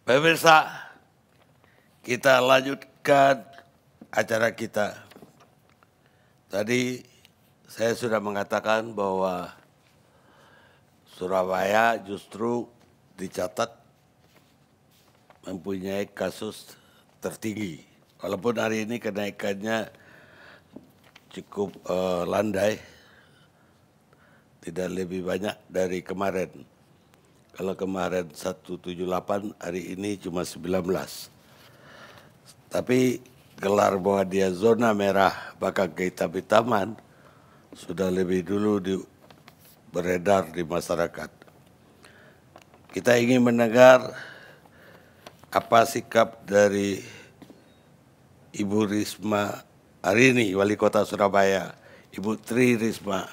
Pemirsa, kita lanjutkan acara kita. Tadi saya sudah mengatakan bahwa Surabaya justru dicatat mempunyai kasus tertinggi. Walaupun hari ini kenaikannya cukup landai, tidak lebih banyak dari kemarin. Kalau kemarin 178, hari ini cuma 19. Tapi gelar bahwa dia zona merah bahkan kehitam-hitaman sudah lebih dulu beredar di masyarakat. Kita ingin mendengar apa sikap dari Ibu Risma hari ini, Wali Kota Surabaya, Ibu Tri Risma.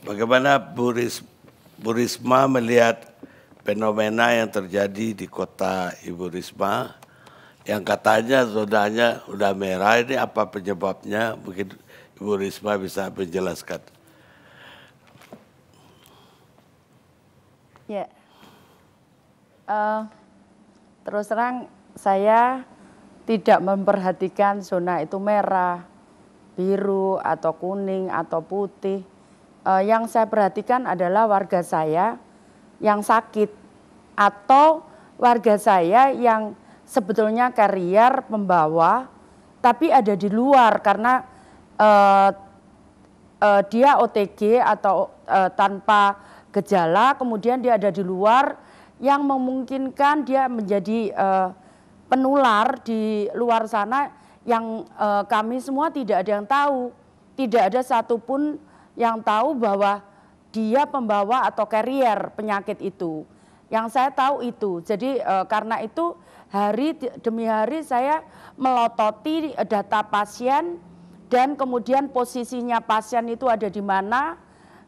Bagaimana Bu Risma melihat fenomena yang terjadi di kota Ibu Risma yang katanya zonanya udah merah, ini apa penyebabnya? Mungkin Ibu Risma bisa menjelaskan. Ya, terus terang saya tidak memperhatikan zona itu merah, biru, atau kuning, atau putih. Yang saya perhatikan adalah warga saya yang sakit atau warga saya yang sebetulnya carrier pembawa tapi ada di luar karena dia OTG atau tanpa gejala, kemudian dia ada di luar yang memungkinkan dia menjadi penular di luar sana yang kami semua tidak ada yang tahu, tidak ada satupun yang tahu bahwa dia pembawa atau carrier penyakit itu. Yang saya tahu itu. Jadi karena itu hari demi hari saya melototi data pasien dan kemudian posisinya pasien itu ada di mana.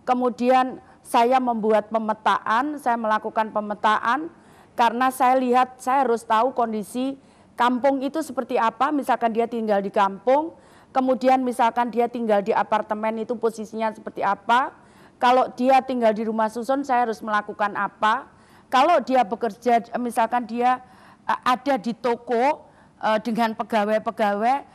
Kemudian saya membuat pemetaan, saya melakukan pemetaan karena saya lihat saya harus tahu kondisi kampung itu seperti apa. Misalkan dia tinggal di kampung, kemudian misalkan dia tinggal di apartemen itu posisinya seperti apa. Kalau dia tinggal di rumah susun saya harus melakukan apa. Kalau dia bekerja misalkan dia ada di toko dengan pegawai-pegawai,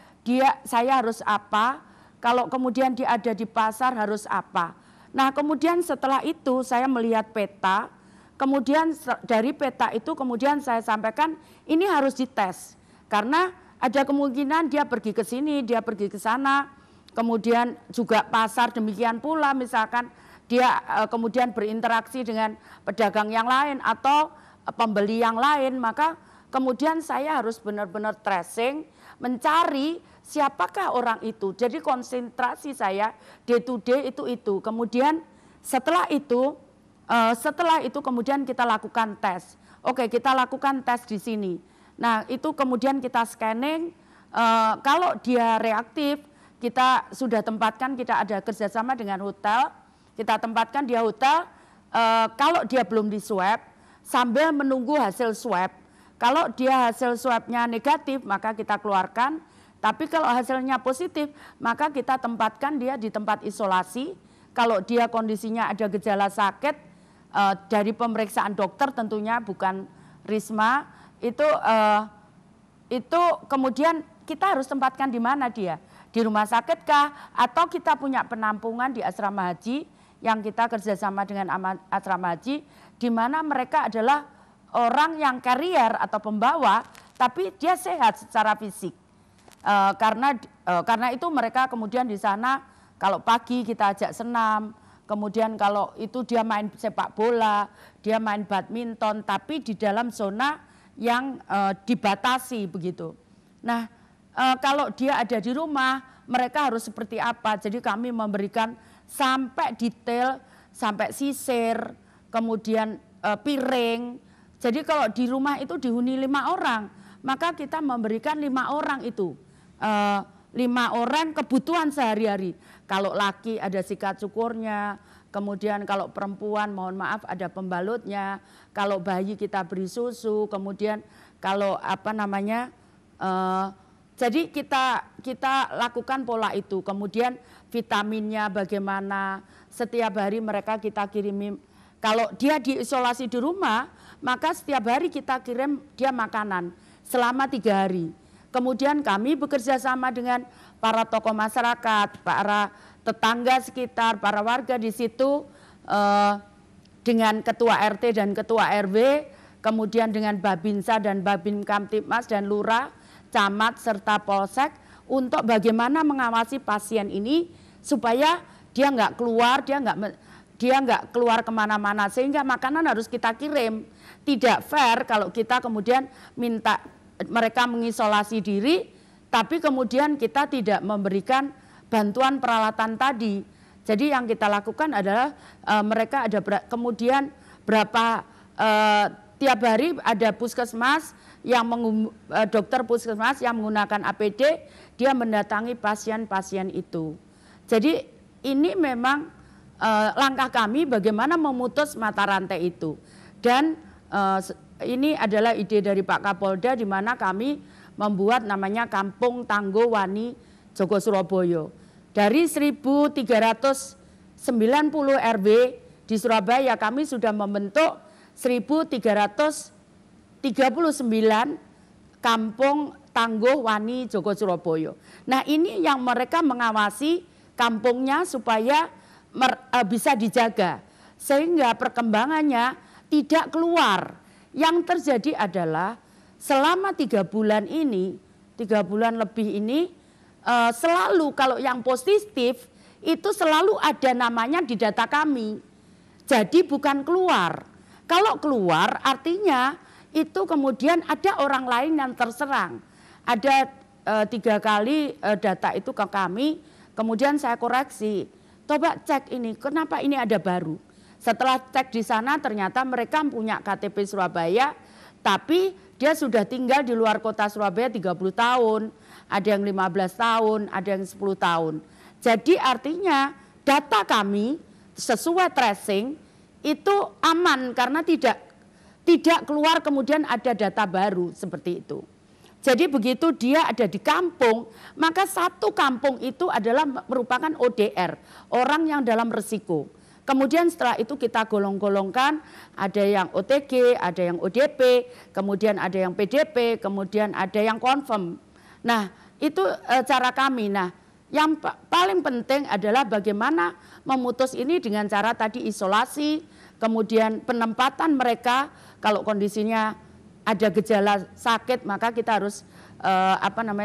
saya harus apa. Kalau kemudian dia ada di pasar harus apa. Nah kemudian setelah itu saya melihat peta. Kemudian dari peta itu kemudian saya sampaikan ini harus dites. Karena ada kemungkinan dia pergi ke sini, dia pergi ke sana, kemudian juga pasar demikian pula misalkan dia kemudian berinteraksi dengan pedagang yang lain atau pembeli yang lain, maka kemudian saya harus benar-benar tracing, mencari siapakah orang itu. Jadi konsentrasi saya day to day itu. Kemudian setelah itu kemudian kita lakukan tes. Oke, kita lakukan tes di sini. Nah itu kemudian kita scanning, kalau dia reaktif kita sudah tempatkan, kita ada kerjasama dengan hotel, kita tempatkan dia hotel, kalau dia belum di swab sambil menunggu hasil swab, kalau dia hasil swabnya negatif maka kita keluarkan, tapi kalau hasilnya positif maka kita tempatkan dia di tempat isolasi. Kalau dia kondisinya ada gejala sakit dari pemeriksaan dokter tentunya bukan Risma, itu kemudian kita harus tempatkan di mana dia, di rumah sakit kah atau kita punya penampungan di asrama haji yang kita kerjasama dengan asrama haji di mana mereka adalah orang yang carrier atau pembawa tapi dia sehat secara fisik. Karena itu mereka kemudian di sana kalau pagi kita ajak senam, kemudian kalau itu dia main sepak bola, dia main badminton tapi di dalam zona yang dibatasi begitu. Nah kalau dia ada di rumah mereka harus seperti apa. Jadi kami memberikan sampai detail, sampai sisir, kemudian piring. Jadi kalau di rumah itu dihuni 5 orang, maka kita memberikan 5 orang itu 5 orang kebutuhan sehari-hari. Kalau laki ada sikat cukurnya, kemudian kalau perempuan mohon maaf ada pembalutnya, kalau bayi kita beri susu, kemudian kalau jadi kita lakukan pola itu. Kemudian vitaminnya bagaimana, setiap hari mereka kita kirimi Kalau dia diisolasi di rumah, maka setiap hari kita kirim dia makanan selama 3 hari. Kemudian kami bekerja sama dengan para tokoh masyarakat, para tetangga sekitar, para warga di situ, dengan ketua RT dan ketua RW, kemudian dengan Babinsa dan Babin Kamtipmas dan Lurah, Camat serta Polsek untuk bagaimana mengawasi pasien ini supaya dia nggak keluar, dia nggak keluar kemana-mana, sehingga makanan harus kita kirim. Tidak fair kalau kita kemudian minta mereka mengisolasi diri, tapi kemudian kita tidak memberikan bantuan peralatan tadi. Jadi yang kita lakukan adalah mereka ada kemudian berapa tiap hari ada puskesmas yang dokter puskesmas yang menggunakan APD, dia mendatangi pasien-pasien itu. Jadi ini memang langkah kami bagaimana memutus mata rantai itu. Dan ini adalah ide dari Pak Kapolda, di mana kami membuat namanya Kampung Tangguh Wani Jogo Surabaya. Dari 1.390 RW di Surabaya kami sudah membentuk 1.339 Kampung Tangguh Wani Jogo Surabaya. Nah, ini yang mereka mengawasi kampungnya supaya bisa dijaga sehingga perkembangannya tidak keluar. Yang terjadi adalah selama 3 bulan ini, 3 bulan lebih ini, selalu kalau yang positif itu selalu ada namanya di data kami. Jadi bukan keluar. Kalau keluar artinya itu kemudian ada orang lain yang terserang. Ada 3 kali data itu ke kami, kemudian saya koreksi. Coba cek ini, kenapa ini ada baru? Setelah cek di sana ternyata mereka punya KTP Surabaya, tapi dia sudah tinggal di luar kota Surabaya 30 tahun, ada yang 15 tahun, ada yang 10 tahun. Jadi artinya data kami sesuai tracing itu aman karena tidak keluar kemudian ada data baru seperti itu. Jadi begitu dia ada di kampung, maka satu kampung itu adalah merupakan ODR, orang yang dalam risiko. Kemudian setelah itu kita golong-golongkan, ada yang OTG, ada yang ODP, kemudian ada yang PDP, kemudian ada yang confirm. Nah, itu cara kami. Nah, yang paling penting adalah bagaimana memutus ini dengan cara tadi isolasi, kemudian penempatan mereka kalau kondisinya ada gejala sakit maka kita harus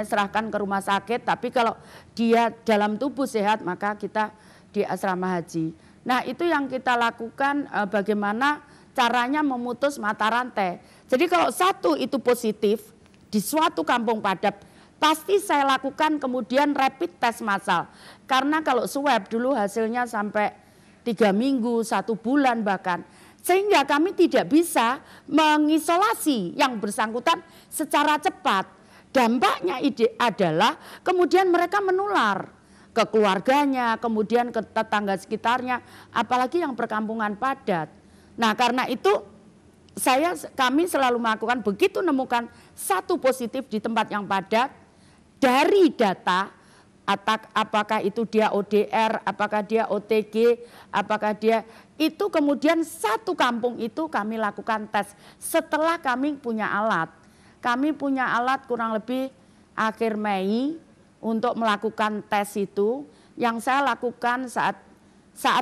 serahkan ke rumah sakit, tapi kalau dia dalam tubuh sehat maka kita di asrama haji. Nah, itu yang kita lakukan bagaimana caranya memutus mata rantai. Jadi kalau satu itu positif di suatu kampung padat, pasti saya lakukan kemudian rapid test massal. Karena kalau swab dulu hasilnya sampai 3 minggu, 1 bulan bahkan. Sehingga kami tidak bisa mengisolasi yang bersangkutan secara cepat. Dampaknya adalah kemudian mereka menular ke keluarganya, kemudian ke tetangga sekitarnya, apalagi yang perkampungan padat. Nah, karena itu kami selalu melakukan begitu nemukan satu positif di tempat yang padat, dari data apakah itu dia ODR, apakah dia OTG, apakah dia itu kemudian satu kampung itu kami lakukan tes setelah kami punya alat. Kami punya alat kurang lebih akhir Mei untuk melakukan tes itu. Yang saya lakukan saat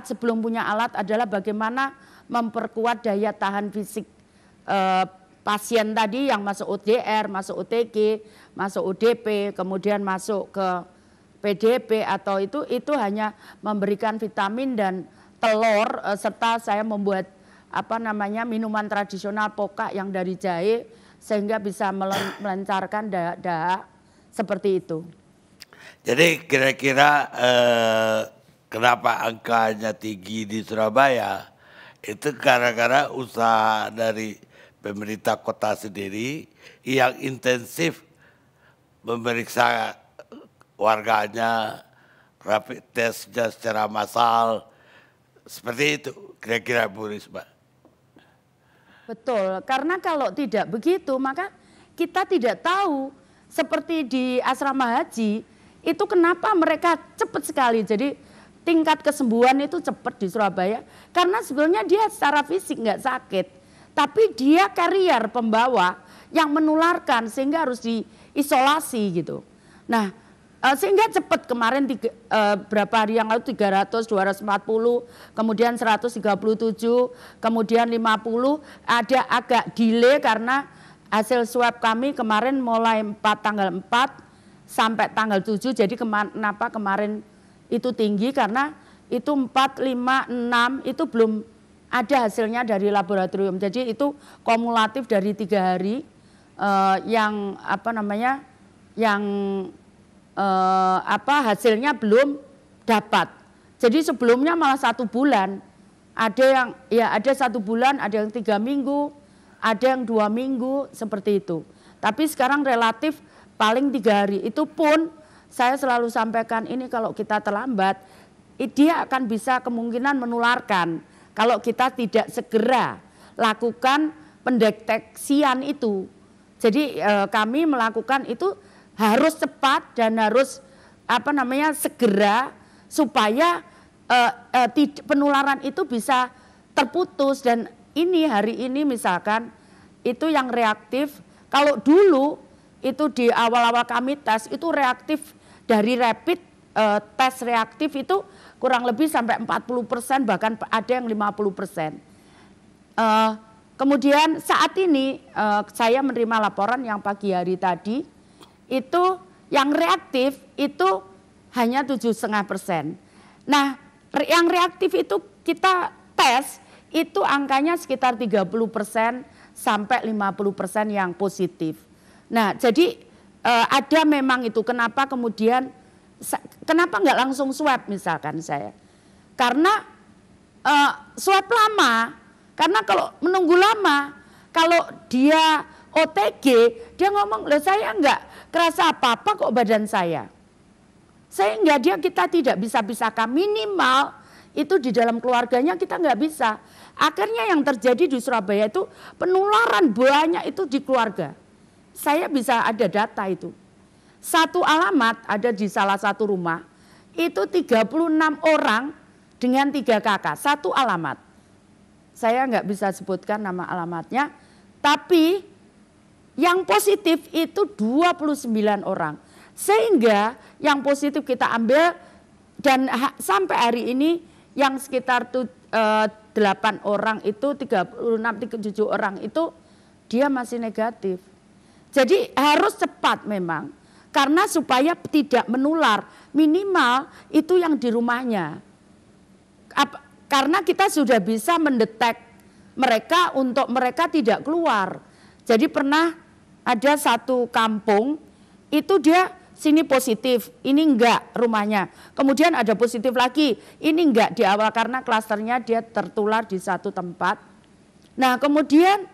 sebelum punya alat adalah bagaimana memperkuat daya tahan fisik pasien tadi yang masuk ODR, masuk OTG, masuk ODP, kemudian masuk ke PDP atau itu hanya memberikan vitamin dan telur, serta saya membuat minuman tradisional pokak yang dari jahe sehingga bisa melancarkan dahak seperti itu. Jadi kira-kira kenapa angkanya tinggi di Surabaya itu gara-gara usaha dari pemerintah kota sendiri yang intensif memeriksa warganya, rapid testnya secara massal, seperti itu kira-kira Bu Risma. Betul, karena kalau tidak begitu maka kita tidak tahu seperti di asrama haji itu kenapa mereka cepat sekali. Jadi tingkat kesembuhan itu cepat di Surabaya karena sebetulnya dia secara fisik nggak sakit, tapi dia carrier pembawa yang menularkan sehingga harus diisolasi gitu. Nah, sehingga cepat kemarin berapa hari yang lalu 300, 240, kemudian 137, kemudian 50, ada agak delay karena hasil swab kami kemarin mulai tanggal 4 sampai tanggal 7, jadi kenapa kemarin itu tinggi karena itu 4, 5, 6 itu belum ada hasilnya dari laboratorium. Jadi itu kumulatif dari 3 hari yang apa namanya yang hasilnya belum dapat. Jadi sebelumnya malah 1 bulan. Ada yang ya ada 1 bulan, ada yang 3 minggu, ada yang 2 minggu seperti itu. Tapi sekarang relatif paling 3 hari. Itu pun saya selalu sampaikan ini kalau kita terlambat, dia akan bisa kemungkinan menularkan kalau kita tidak segera lakukan pendeteksian itu. Jadi kami melakukan itu harus cepat dan harus apa namanya segera supaya penularan itu bisa terputus. Dan ini hari ini misalkan itu yang reaktif, kalau dulu itu di awal-awal kami tes itu reaktif dari rapid tes reaktif itu kurang lebih sampai 40%, bahkan ada yang 50%. Kemudian saat ini saya menerima laporan yang pagi hari tadi, itu yang reaktif itu hanya 7,5%. Nah, yang reaktif itu kita tes itu angkanya sekitar 30% sampai 50% yang positif. Nah, jadi ada memang itu kenapa kemudian kenapa nggak langsung swab misalkan saya? Karena swab lama, karena kalau menunggu lama, kalau dia OTG, dia ngomong, loh saya nggak kerasa apa-apa kok badan saya. Sehingga kita tidak bisa pisahkan, minimal itu di dalam keluarganya kita nggak bisa. Akhirnya yang terjadi di Surabaya itu penularan banyak itu di keluarga. Saya bisa ada data itu. Satu alamat ada di salah satu rumah, itu 36 orang dengan 3 kakak, satu alamat. Saya nggak bisa sebutkan nama alamatnya, tapi yang positif itu 29 orang. Sehingga yang positif kita ambil dan sampai hari ini yang sekitar 8 orang itu 36, 37 orang itu dia masih negatif. Jadi harus cepat memang karena supaya tidak menular, minimal itu yang di rumahnya. Karena kita sudah bisa mendetek mereka untuk mereka tidak keluar. Jadi pernah ada satu kampung itu dia sini positif, ini enggak rumahnya. Kemudian ada positif lagi, ini enggak di awal karena klasternya dia tertular di satu tempat. Nah kemudian,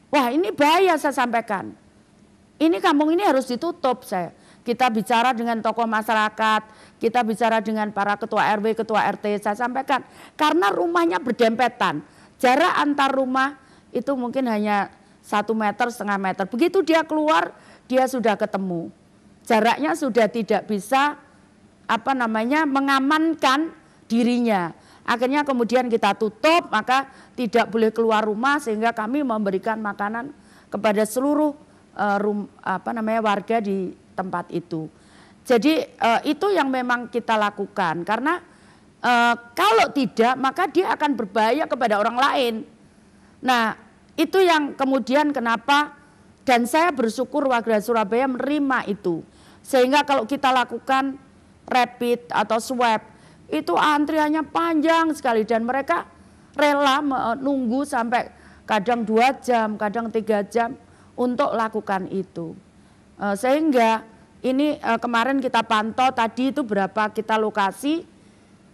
wah ini bahaya saya sampaikan. Ini kampung ini harus ditutup saya. Kita bicara dengan tokoh masyarakat, kita bicara dengan para ketua RW, ketua RT, saya sampaikan. Karena rumahnya berdempetan, jarak antar rumah itu mungkin hanya 1 meter, setengah meter. Begitu dia keluar, dia sudah ketemu. Jaraknya sudah tidak bisa mengamankan dirinya. Akhirnya kemudian kita tutup, maka tidak boleh keluar rumah sehingga kami memberikan makanan kepada seluruh warga di tempat itu. Jadi itu yang memang kita lakukan karena kalau tidak maka dia akan berbahaya kepada orang lain. Nah itu yang kemudian kenapa dan saya bersyukur warga Surabaya menerima itu. Sehingga kalau kita lakukan rapid atau swab itu antriannya panjang sekali dan mereka rela menunggu sampai kadang 2 jam, kadang 3 jam untuk lakukan itu. Sehingga ini kemarin kita pantau tadi itu berapa kita lokasi,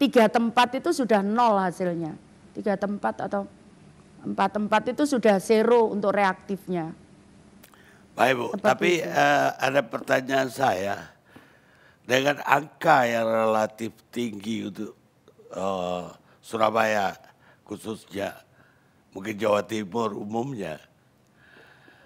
3 tempat itu sudah 0 hasilnya. 3 tempat atau 4 tempat itu sudah 0 untuk reaktifnya. Baik Bu, tapi ada pertanyaan saya. Dengan angka yang relatif tinggi untuk Surabaya khususnya, mungkin Jawa Timur umumnya,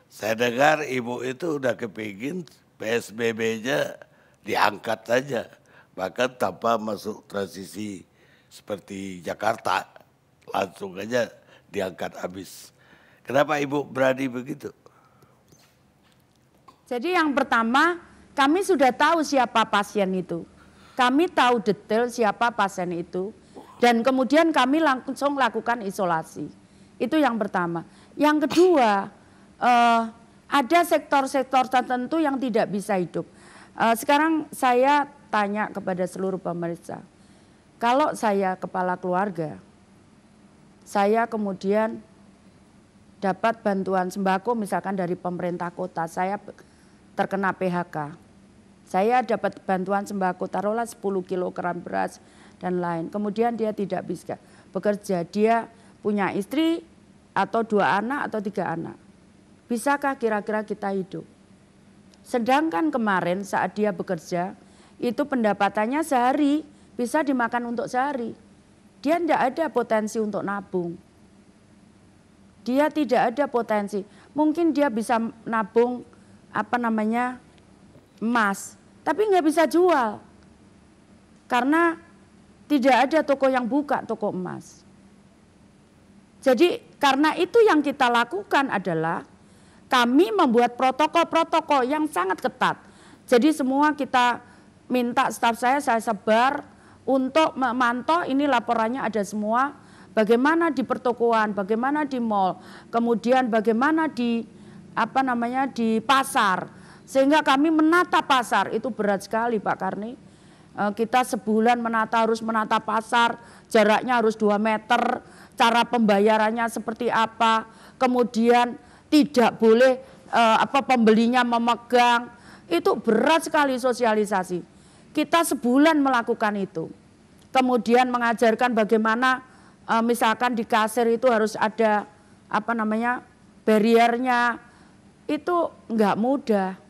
saya dengar Ibu itu udah kepingin PSBB-nya diangkat saja. Bahkan tanpa masuk transisi seperti Jakarta, langsung aja diangkat habis. Kenapa Ibu berani begitu? Jadi yang pertama, kami sudah tahu siapa pasien itu. Kami tahu detail siapa pasien itu. Dan kemudian kami langsung lakukan isolasi. Itu yang pertama. Yang kedua, ada sektor-sektor tertentu yang tidak bisa hidup. Sekarang saya tanya kepada seluruh pemirsa. Kalau saya kepala keluarga, saya kemudian dapat bantuan sembako misalkan dari pemerintah kota, saya terkena PHK. Saya dapat bantuan sembako taruhlah 10 kilogram beras dan lain. Kemudian dia tidak bisa bekerja, dia punya istri atau 2 anak atau 3 anak. Bisakah kira-kira kita hidup? Sedangkan kemarin saat dia bekerja, itu pendapatannya sehari bisa dimakan untuk sehari. Dia tidak ada potensi untuk nabung. Dia tidak ada potensi. Mungkin dia bisa nabung emas, tapi nggak bisa jual. Karena tidak ada toko yang buka toko emas. Jadi karena itu yang kita lakukan adalah kami membuat protokol-protokol yang sangat ketat. Jadi semua kita minta staf saya sebar untuk memantau, ini laporannya ada semua. Bagaimana di pertokoan, bagaimana di mal, kemudian bagaimana di di pasar. Sehingga kami menata pasar, itu berat sekali Pak Karni. Kita sebulan harus menata pasar, jaraknya harus 2 meter, cara pembayarannya seperti apa, kemudian tidak boleh pembelinya memegang, itu berat sekali sosialisasi. Kita sebulan melakukan itu. Kemudian mengajarkan bagaimana misalkan di kasir itu harus ada bariernya, itu enggak mudah.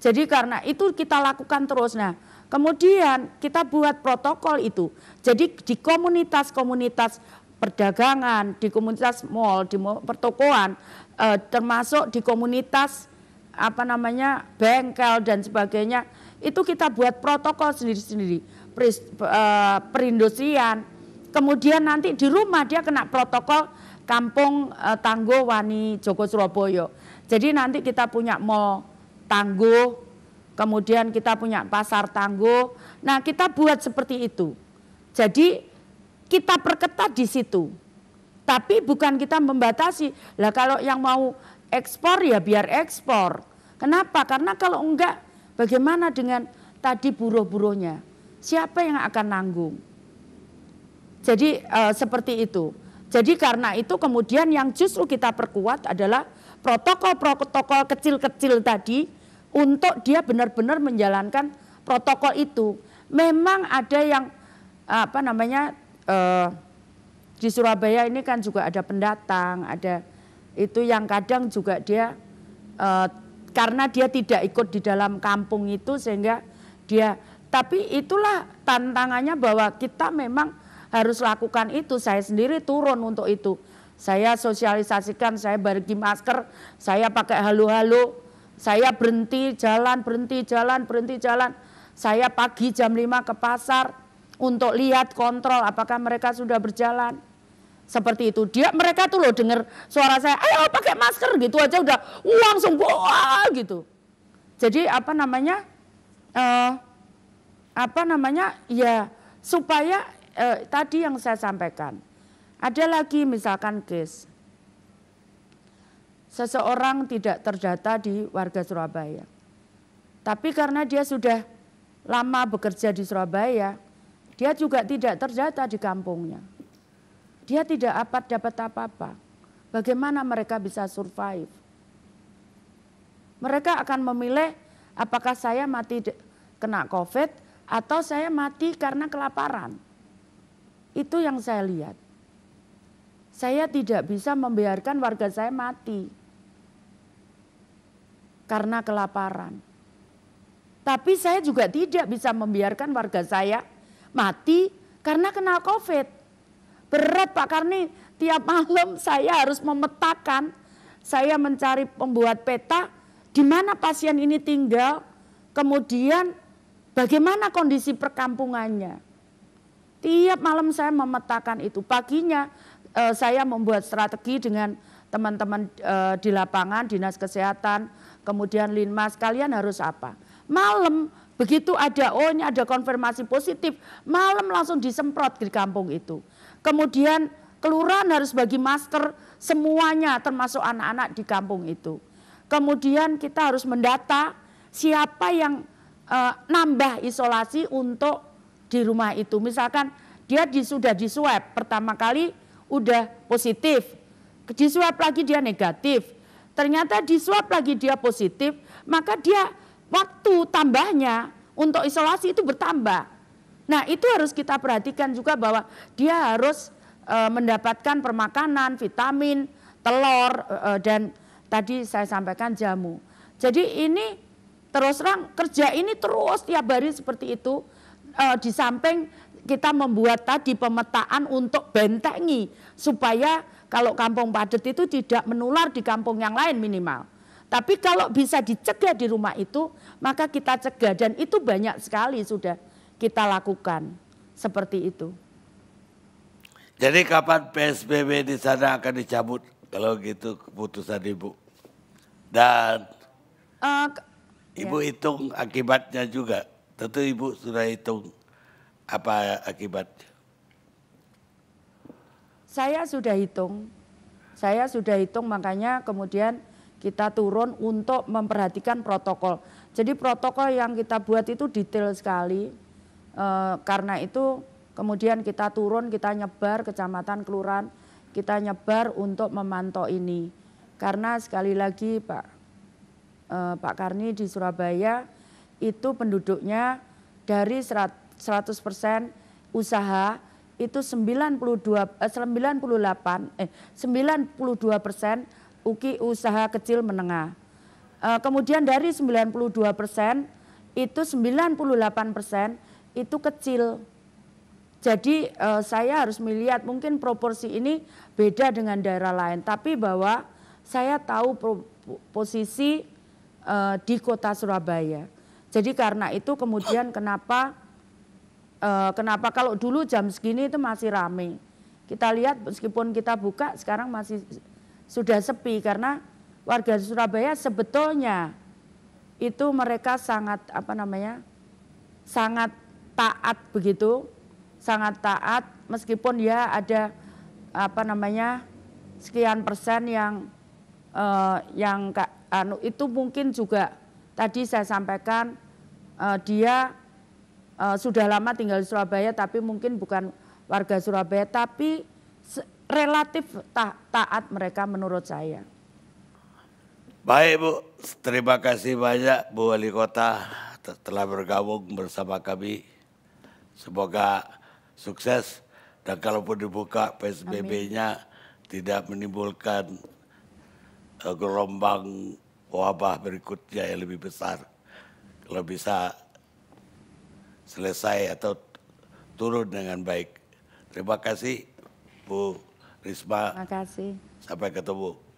Jadi karena itu kita lakukan terus. Nah, kemudian kita buat protokol itu. Jadi di komunitas-komunitas perdagangan, di komunitas mal, di pertokoan, termasuk di komunitas bengkel dan sebagainya, itu kita buat protokol sendiri-sendiri, perindustrian. Kemudian nanti di rumah dia kena protokol Kampung Tangguh Wani Joko Surabaya. Jadi nanti kita punya mall Tangguh, kemudian kita punya pasar Tangguh. Nah, kita buat seperti itu. Jadi kita perketat di situ. Tapi bukan kita membatasi. Lah kalau yang mau ekspor ya biar ekspor. Kenapa? Karena kalau enggak, bagaimana dengan tadi buruh-buruhnya? Siapa yang akan nanggung? Jadi seperti itu. Jadi karena itu kemudian yang justru kita perkuat adalah protokol-protokol kecil-kecil tadi untuk dia benar-benar menjalankan protokol itu. Memang ada yang di Surabaya ini kan juga ada pendatang, ada itu yang kadang juga dia karena dia tidak ikut di dalam kampung itu sehingga dia, tapi itulah tantangannya bahwa kita memang harus lakukan itu. Saya sendiri turun untuk itu. Saya sosialisasikan, saya bagi masker, saya pakai halo-halo, saya berhenti jalan. Saya pagi jam 5 ke pasar untuk lihat kontrol apakah mereka sudah berjalan. Seperti itu. Mereka tuh loh dengar suara saya, ayo pakai masker gitu aja udah langsung wah gitu. Jadi ya supaya tadi yang saya sampaikan. Ada lagi misalkan case seseorang tidak terdata di warga Surabaya. Tapi karena dia sudah lama bekerja di Surabaya, dia juga tidak terdata di kampungnya. Dia tidak dapat apa-apa. Bagaimana mereka bisa survive? Mereka akan memilih apakah saya mati kena COVID atau saya mati karena kelaparan. Itu yang saya lihat. Saya tidak bisa membiarkan warga saya mati karena kelaparan. Tapi saya juga tidak bisa membiarkan warga saya mati karena kena COVID. Berat Pak Karni, tiap malam saya harus memetakan, saya mencari pembuat peta di mana pasien ini tinggal, kemudian bagaimana kondisi perkampungannya. Tiap malam saya memetakan itu. Paginya saya membuat strategi dengan teman-teman di lapangan, dinas kesehatan, kemudian Linmas, kalian harus apa. Malam begitu ada, oh ini ada konfirmasi positif, malam langsung disemprot di kampung itu. Kemudian kelurahan harus bagi masker semuanya termasuk anak-anak di kampung itu. Kemudian kita harus mendata siapa yang nambah isolasi untuk di rumah itu. Misalkan dia sudah diswab pertama kali udah positif, diswab lagi dia negatif, ternyata diswab lagi dia positif, maka dia waktu tambahnya untuk isolasi itu bertambah. Nah itu harus kita perhatikan juga bahwa dia harus mendapatkan permakanan, vitamin, telur, dan tadi saya sampaikan jamu. Jadi ini terus terang kerja ini terus tiap hari seperti itu. Di samping kita membuat tadi pemetaan untuk bentengi supaya kalau kampung padat itu tidak menular di kampung yang lain minimal. Tapi kalau bisa dicegah di rumah itu, maka kita cegah dan itu banyak sekali sudah kita lakukan seperti itu. Jadi kapan PSBB di sana akan dicabut kalau gitu keputusan Ibu? Dan Ibu hitung akibatnya juga. Tentu Ibu sudah hitung apa akibatnya. Saya sudah hitung makanya kemudian kita turun untuk memperhatikan protokol. Jadi protokol yang kita buat itu detail sekali. Karena itu kemudian kita turun, kita nyebar kecamatan, kelurahan, kita nyebar untuk memantau ini. Karena sekali lagi Pak Karni di Surabaya itu penduduknya dari 100% usaha itu 92% UKI usaha kecil menengah. Kemudian dari 92% itu 98% itu kecil. Jadi saya harus melihat mungkin proporsi ini beda dengan daerah lain. Tapi bahwa saya tahu posisi di kota Surabaya. Jadi karena itu kemudian kenapa kalau dulu jam segini itu masih ramai. Kita lihat meskipun kita buka sekarang masih sudah sepi karena warga Surabaya sebetulnya itu mereka sangat sangat taat begitu, sangat taat meskipun ya ada sekian persen yang itu mungkin juga tadi saya sampaikan dia sudah lama tinggal di Surabaya tapi mungkin bukan warga Surabaya tapi relatif taat mereka menurut saya. Baik Bu, terima kasih banyak Bu Wali Kota telah bergabung bersama kami. Semoga sukses dan kalaupun dibuka PSBB-nya tidak menimbulkan gelombang wabah berikutnya yang lebih besar. Kalau bisa selesai atau turun dengan baik. Terima kasih Bu Risma. Terima kasih. Sampai ketemu.